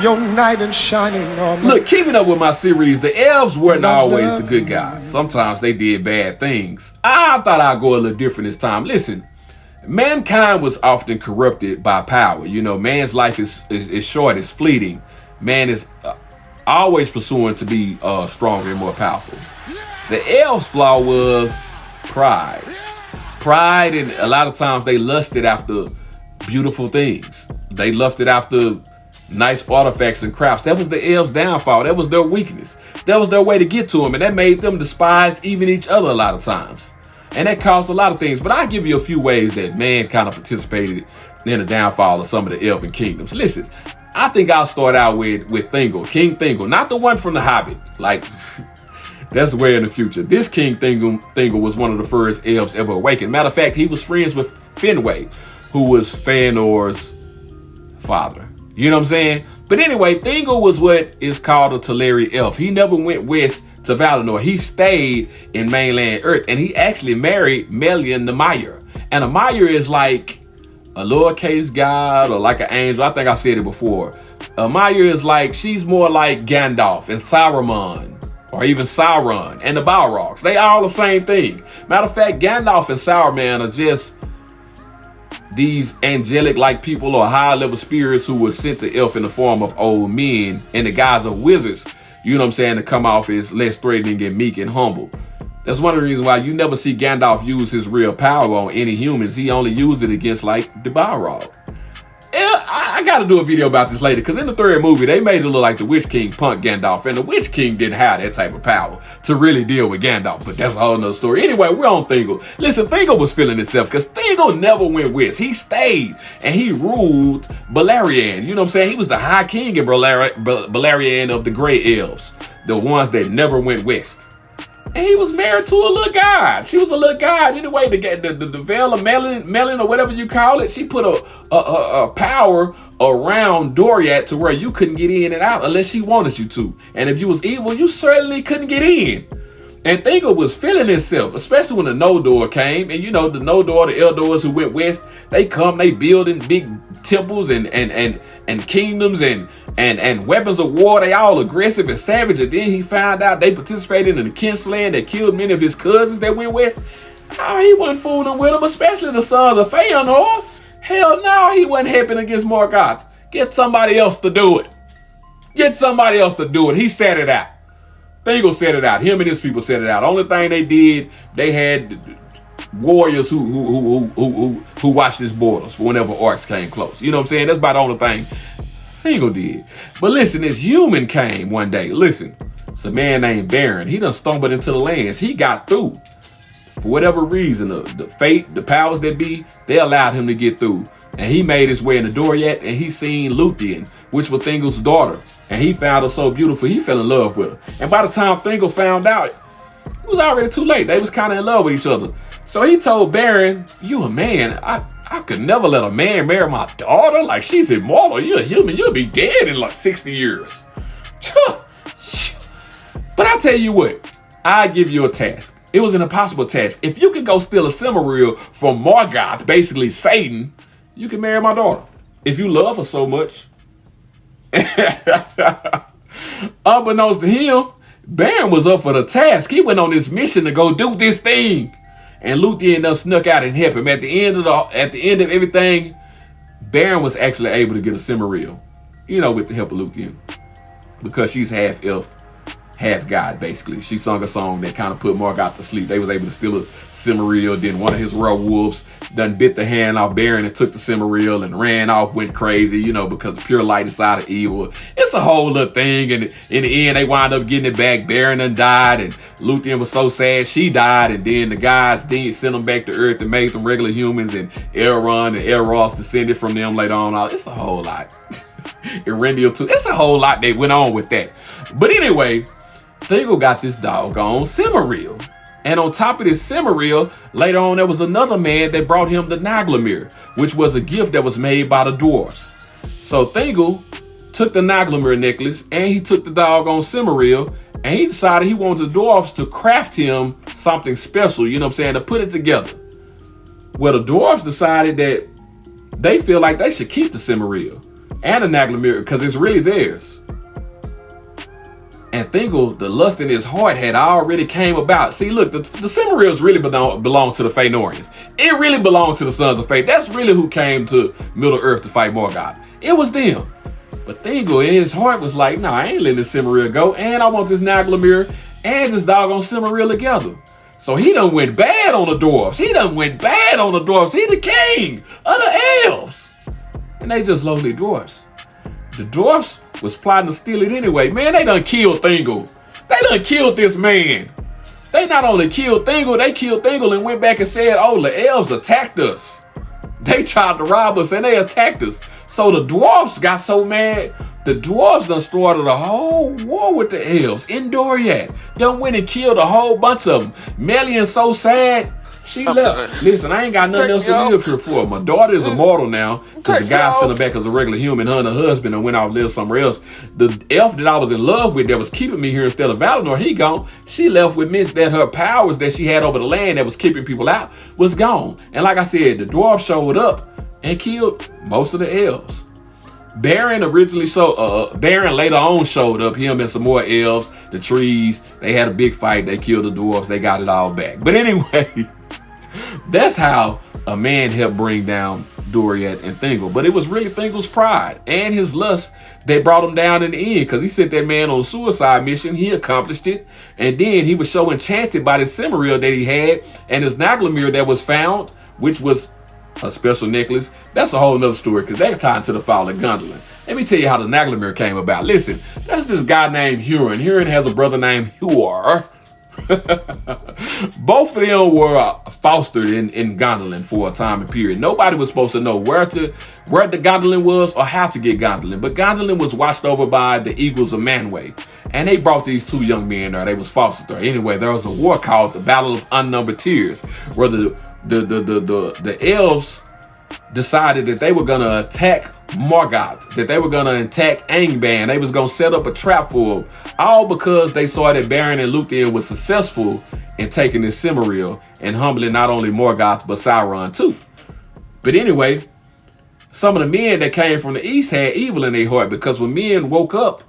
Your knight in shining armor. Look, keeping up with my series, the elves weren't always the good guys. Sometimes they did bad things. I thought I'd go a little different this time. Listen, mankind was often corrupted by power. You know, man's life is short, it's fleeting. Man is always pursuing to be stronger and more powerful. The elves' flaw was pride. Pride, and a lot of times they lusted after beautiful things. They lusted after nice artifacts and crafts. That was the elves' downfall. That was their weakness. That was their way to get to them, and that made them despise even each other a lot of times. And that caused a lot of things. But I'll give you a few ways that man kind of participated in the downfall of some of the elven kingdoms. Listen, I think I'll start out with Thingol, King Thingol, not the one from The Hobbit. Like, that's way in the future. This King Thingol was one of the first elves ever awakened. Matter of fact, he was friends with Finwë, who was Fëanor's father. You know what I'm saying? But anyway, Thingol was what is called a Teleri elf. He never went west to Valinor. He stayed in mainland Earth, and he actually married Melian the Mire. And a Mire is like a lowercase god or like an angel. I think I said it before. A Mire is like, she's more like Gandalf and Saruman, or even Sauron and the Balrogs. They all the same thing. Matter of fact, Gandalf and Saruman are just these angelic-like people or high-level spirits who were sent to elf in the form of old men in the guise of wizards, you know what I'm saying, to come off as less threatening and meek and humble. That's one of the reasons why you never see Gandalf use his real power on any humans. He only used it against, like, the Balrog. Yeah, I got to do a video about this later, because in the third movie, they made it look like the Witch King punked Gandalf, and the Witch King didn't have that type of power to really deal with Gandalf, but that's a whole nother story. Anyway, we're on Thingol. Listen, Thingol was feeling himself, because Thingol never went west. He stayed, and he ruled Beleriand. You know what I'm saying? He was the High King in Beleriand of the Grey Elves, the ones that never went west. And he was married to a little god. She was a little god. Anyway, the veil of Melon or whatever you call it, she put a power around Doriath to where you couldn't get in and out unless she wanted you to. And if you was evil, you certainly couldn't get in. And Thingol was feeling himself, especially when the Noldor came. And you know, the Noldor, the Eldors who went west, they building big temples and kingdoms and weapons of war. They all aggressive and savage. And then he found out they participated in the kinslaying that killed many of his cousins that went west. Oh, he wasn't fooling with them, especially the sons of Fëanor. Hell no, he wasn't helping against Morgoth. Get somebody else to do it. Get somebody else to do it. He set it out. Thingol set it out. Him and his people set it out. Only thing they did, they had warriors who watched his borders for whenever orcs came close. You know what I'm saying? That's about the only thing Thingol did. But listen, this human came one day. Listen, it's a man named Baron. He done stumbled into the lands. He got through. For whatever reason, the fate, the powers that be, they allowed him to get through. And he made his way in the Doriath, and he seen Luthien, which was Thingol's daughter. And he found her so beautiful, he fell in love with her. And by the time Thingol found out, it was already too late. They was kind of in love with each other. So he told Baron, you a man. I could never let a man marry my daughter. Like, she's immortal. You're a human. You'll be dead in like 60 years. But I tell you what, I give you a task. It was an impossible task. If you could go steal a Silmaril from Morgoth, basically Satan, you can marry my daughter. If you love her so much. Unbeknownst to him, Baron was up for the task. He went on this mission to go do this thing. And Luthien done snuck out and helped him. At the end of everything, Baron was actually able to get a Silmaril. You know, with the help of Luthien. Because she's half elf, half god, basically. She sung a song that kind of put Morgoth to sleep. They was able to steal a Silmaril. Then one of his werewolves done bit the hand off Baron and took the Silmaril and ran off, went crazy, you know, because the pure light inside of evil. It's a whole little thing. And in the end, they wound up getting it back. Baron done died, and Luthien was so sad she died. And then the guys sent them back to Earth and made them regular humans. And Elrond and Elros descended from them later on. It's a whole lot. Erendil too. It's a whole lot that went on with that. But anyway, Thingol got this doggone Silmaril. And on top of this Silmaril, later on there was another man that brought him the Naglamir, which was a gift that was made by the dwarves. So Thingol took the Naglamir necklace and he took the doggone Silmaril, and he decided he wanted the dwarves to craft him something special, you know what I'm saying, to put it together. Well, the dwarves decided that they feel like they should keep the Silmaril. and the Naglamir, because it's really theirs. And Thingol, the lust in his heart had already came about. See, look, the Silmarils really belong to the Fëanorians. It really belonged to the Sons of Fate. That's really who came to Middle Earth to fight Morgoth. It was them. But Thingol in his heart was like, nah, I ain't letting this Silmaril go. And I want this Naglamir and this doggone Silmaril together. So he done went bad on the dwarves. He the king of the elves. And they just lowly dwarves. The dwarfs was plotting to steal it anyway. Man, they done killed Thingol. They done killed this man. They not only killed Thingol, they killed Thingol and went back and said, oh, the elves attacked us. They tried to rob us and they attacked us. So the dwarfs got so mad, the dwarves done started a whole war with the elves in Doriath. Done went and killed a whole bunch of them. Melian's so sad. She left. Listen, I ain't got nothing else to live here for. My daughter is immortal now because the guy sent her back as a regular human, her and her husband, and went out and lived somewhere else. The elf that I was in love with that was keeping me here instead of Valinor, he gone. She left with me that her powers that she had over the land that was keeping people out was gone. And like I said, the dwarf showed up and killed most of the elves. Baron Baron later on showed up, him and some more elves, the trees. They had a big fight. They killed the dwarves. They got it all back. But anyway, that's how a man helped bring down Doriath and Thingol. But it was really Thingol's pride and his lust that brought him down in the end, because he sent that man on a suicide mission. He accomplished it. And then he was so enchanted by the Silmaril that he had and his Naglamir that was found, which was a special necklace. That's a whole nother story, because that's tied to the fall of Gondolin. Let me tell you how the Naglamir came about. Listen, there's this guy named Hurin. Hurin has a brother named Huor. Both of them were fostered in Gondolin for a time and period. Nobody was supposed to know where the Gondolin was or how to get Gondolin, but Gondolin was watched over by the Eagles of Manwë, and they brought these two young men there. They was fostered there. Anyway, there was a war called the Battle of Unnumbered Tears, where the elves decided that they were gonna attack Morgoth, that they were gonna attack Angband. They was gonna set up a trap for them, all because they saw that Beren and Luthien was successful in taking this Silmaril and humbling not only Morgoth but Sauron too. But anyway, some of the men that came from the east had evil in their heart, because when men woke up,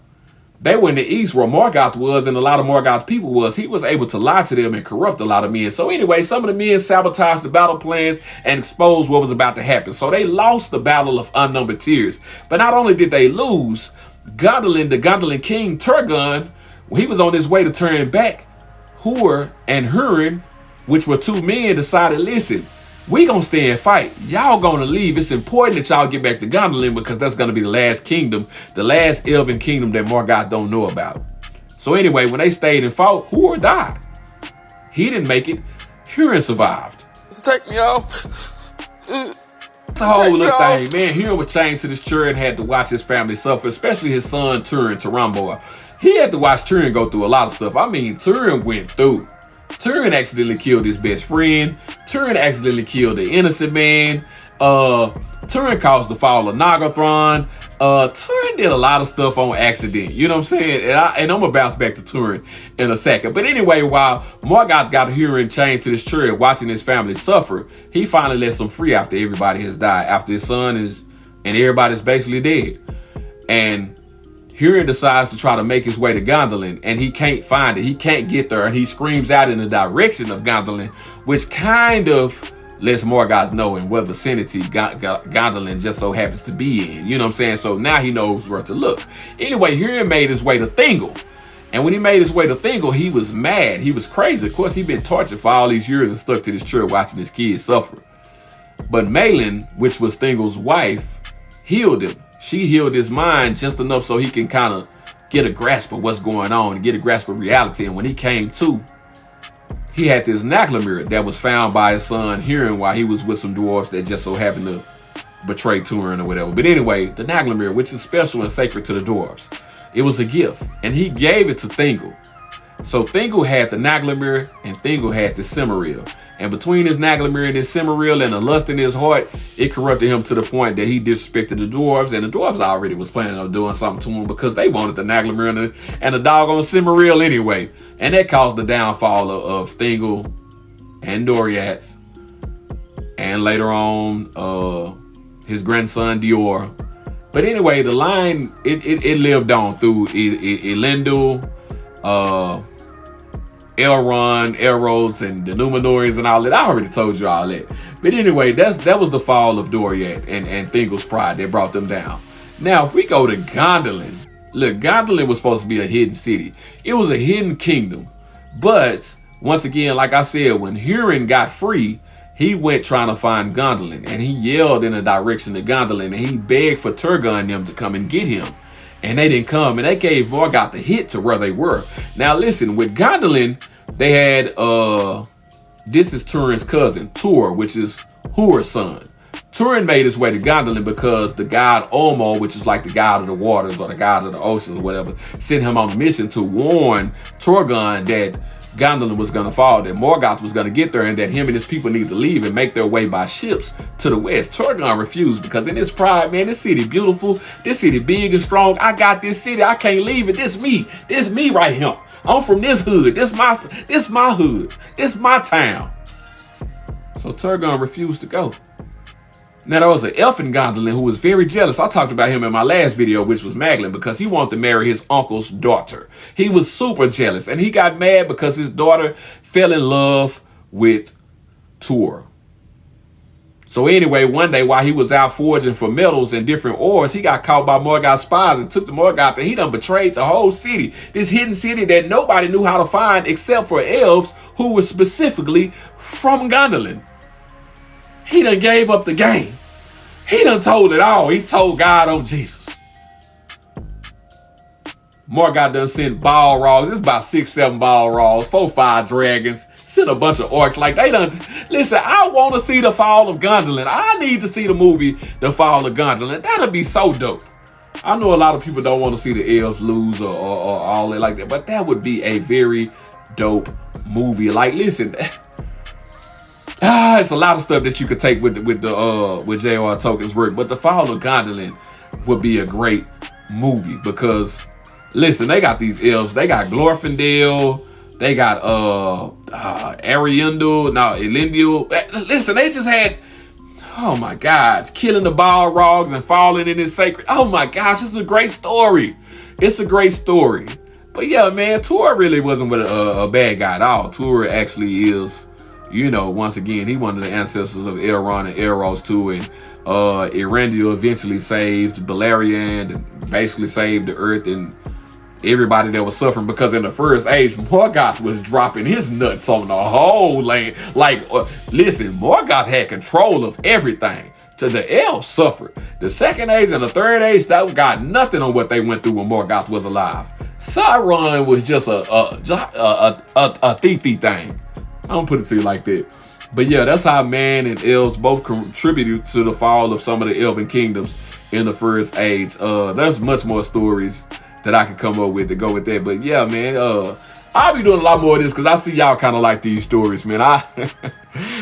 they were in the east where Morgoth was and a lot of Morgoth's people was. He was able to lie to them and corrupt a lot of men. So anyway, some of the men sabotaged the battle plans and exposed what was about to happen. So they lost the Battle of Unnumbered Tears. But not only did they lose, Gondolin, the Gondolin king, Turgon, when he was on his way to turn back, Huor and Hurin, which were two men, decided, listen, we gonna stay and fight. Y'all gonna leave. It's important that y'all get back to Gondolin, because that's gonna be the last kingdom, the last elven kingdom that Morgoth don't know about. So anyway, when they stayed and fought, Huor died. He didn't make it. Hurin survived. Take me off. It's a whole little thing, man. Hurin was chained to this tree and had to watch his family suffer, especially his son Turin, Turambar. He had to watch Turin go through a lot of stuff. I mean, Turin went through. Turin accidentally killed his best friend. Turin accidentally killed the innocent man. Turin caused the fall of Nagathron. Turin did a lot of stuff on accident. You know what I'm saying? And I'm gonna bounce back to Turin in a second. But anyway, while Morgoth got Hurin chained to this tree watching his family suffer, he finally lets them free after everybody has died. After his son and everybody's basically dead. And Hurin decides to try to make his way to Gondolin, and he can't find it. He can't get there, and he screams out in the direction of Gondolin, which kind of lets Morgoth know in what vicinity Gondolin just so happens to be in. You know what I'm saying? So now he knows where to look. Anyway, Hurin made his way to Thingol. And when he made his way to Thingol, he was mad. He was crazy. Of course, he'd been tortured for all these years and stuck to this tree watching his kids suffer. But Malin, which was Thingol's wife, healed him. She healed his mind just enough so he can kind of get a grasp of what's going on and get a grasp of reality. And when he came to, he had this Naglamir that was found by his son Hurin while he was with some dwarves that just so happened to betray Turin or whatever. But anyway, the Naglamir, which is special and sacred to the dwarves, it was a gift, and he gave it to Thingol. So Thingol had the Naglamir, and Thingol had the Silmaril. And between his Naglamir and his Silmaril and the lust in his heart, it corrupted him to the point that he disrespected the dwarves. And the dwarves already was planning on doing something to him because they wanted the Naglamir and the doggone Silmaril anyway. And that caused the downfall of Thingol and Doriath. And later on, his grandson Dior But anyway, the line, it lived on through Elendil, Elrond, Elros, and the Númenóreans and all that. I already told you all that. But anyway, that was the fall of Doriath and Thingol's pride that brought them down. Now, if we go to Gondolin, look, Gondolin was supposed to be a hidden city. It was a hidden kingdom. But, once again, like I said, when Hurin got free, he went trying to find Gondolin. And he yelled in the direction of Gondolin. And he begged for Turgon and them to come and get him. And they didn't come. And they gave Morgoth the hit to where they were. Now, listen, with Gondolin, they had, this is Turin's cousin, Tur, which is Hur's son. Turin made his way to Gondolin because the god Olmo, which is like the god of the waters or the god of the oceans or whatever, sent him on a mission to warn Turgon that Gondolin was going to fall, that Morgoth was going to get there, and that him and his people need to leave and make their way by ships to the west. Turgon refused because in his pride, man, this city beautiful, this city big and strong. I got this city, I can't leave it. This me right here. I'm from this hood. This my hood. This my town. So Turgon refused to go. Now, there was an elfin Gondolin who was very jealous. I talked about him in my last video, which was Maglin, because he wanted to marry his uncle's daughter. He was super jealous, and he got mad because his daughter fell in love with Tur. So anyway, one day while he was out foraging for metals and different ores, he got caught by Morgoth's spies and took to Morgoth, and he done betrayed the whole city. This hidden city that nobody knew how to find except for elves who were specifically from Gondolin. He done gave up the game. He done told it all. He told God on Jesus. Morgoth done sent Balrogs. It's about 6-7 Balrogs, 4-5 dragons. Sent a bunch of orcs. Like, they done. Listen, I want to see the fall of Gondolin. I need to see the movie The Fall of Gondolin. That'll be so dope. I know a lot of people don't want to see the elves lose or all that like that, but that would be a very dope movie. Like, listen. It's a lot of stuff that you could take with J.R. Tolkien's work, but The Fall of Gondolin would be a great movie because, listen, they got these elves. They got Glorfindel. They got Elendil. Listen, they just had, oh my gosh, killing the Balrogs and falling in his sacred. Oh my gosh, it's a great story. It's a great story. But yeah, man, Tur really wasn't with a bad guy at all. Tur actually is, you know, once again, he one of the ancestors of Elrond and Elros too, and Erendil eventually saved Beleriand and basically saved the earth and everybody that was suffering, because in the first age, Morgoth was dropping his nuts on the whole land. Like, listen, Morgoth had control of everything. To the elves suffered. The second age and the third age, that got nothing on what they went through when Morgoth was alive. Sauron was just a thiefy thing. I don't put it to you like that. But yeah, that's how man and elves both contributed to the fall of some of the elven kingdoms in the first age. There's much more stories that I could come up with to go with that. But yeah, man, I'll be doing a lot more of this because I see y'all kind of like these stories, man.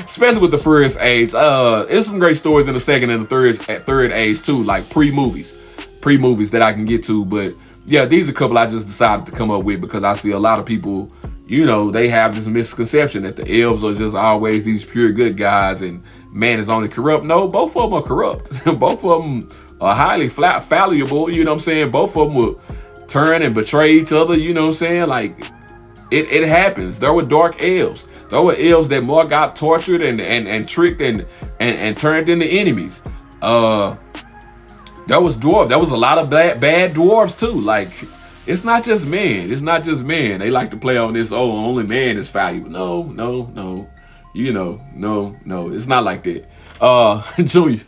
Especially with the first age. There's some great stories in the second and the third age too, like pre-movies that I can get to. But yeah, these are a couple I just decided to come up with because I see a lot of people, you know, they have this misconception that the elves are just always these pure good guys and man is only corrupt. No, both of them are corrupt. Both of them are highly fallible, you know what I'm saying? Both of them will turn and betray each other, you know what I'm saying? Like, it happens. There were dark elves. There were elves that Morgoth tortured and tricked and turned into enemies. There was dwarves. There was a lot of bad dwarves too. Like, it's not just men. It's not just men. They like to play on this, oh, only man is valuable. No. You know, no. It's not like that. Junior.